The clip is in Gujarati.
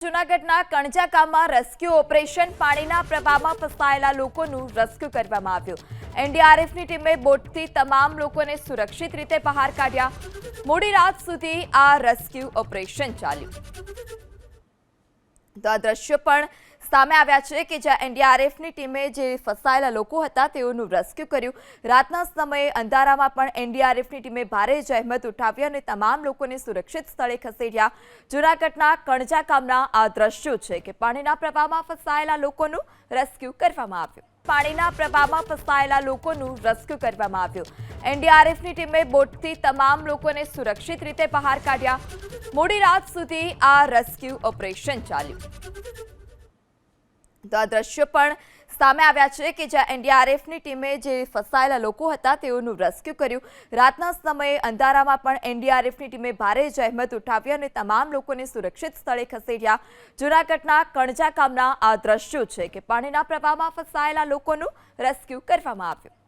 જૂનાગઢના કણજા ગામમાં રેસ્ક્યુ ઓપરેશન પાણીના પ્રવાહમાં ફસાયેલા લોકોનું રેસ્ક્યુ કરવામાં આવ્યું। એનડીઆરએફની ટીમે બોટથી તમામ લોકોને સુરક્ષિત રીતે બહાર કાઢ્યા। મોડી રાત સુધી આ રેસ્ક્યુ ઓપરેશન ચાલ્યું। તો આ દ્રશ્યો પણ સામે આવ્યા છે કે જ્યાં એનડીઆરએફની ટીમે જે ફસાયેલા લોકો હતા તેઓનું રેસ્ક્યુ કર્યું। રાતના સમયે અંધારામાં પણ એનડીઆરએફની ટીમે ભારે જહેમત ઉઠાવી અને તમામ લોકોને સુરક્ષિત સ્થળે ખસેડ્યા। જૂનાગઢના કણજા ગામના આ દ્રશ્યો છે કે પાણીના પ્રવાહમાં ફસાયેલા લોકોનું રેસ્ક્યુ કરવામાં આવ્યું। પાણીના પ્રવાહમાં ફસાયેલા લોકોનું રેસ્ક્યુ કરવામાં આવ્યું। એનડીઆરએફની ટીમે બોટથી તમામ લોકોને સુરક્ષિત રીતે બહાર કાઢ્યા। મોડી રાત સુધી આ રેસ્ક્યુ ઓપરેશન ચાલ્યું। તો આ દ્રશ્યો પણ સામે આવ્યા છે કે જ્યાં એનડીઆરએફની ટીમે જે ફસાયેલા લોકો હતા તેઓનું રેસ્ક્યુ કર્યું। રાતના સમયે અંધારામાં પણ એનડીઆરએફની ટીમે ભારે જહેમત ઉઠાવી અને તમામ લોકોને સુરક્ષિત સ્થળે ખસેડ્યા। જૂનાગઢના કણજા ગામના આ દ્રશ્યો છે કે પાણીના પ્રવાહમાં ફસાયેલા લોકોનું રેસ્ક્યુ કરવામાં આવ્યું।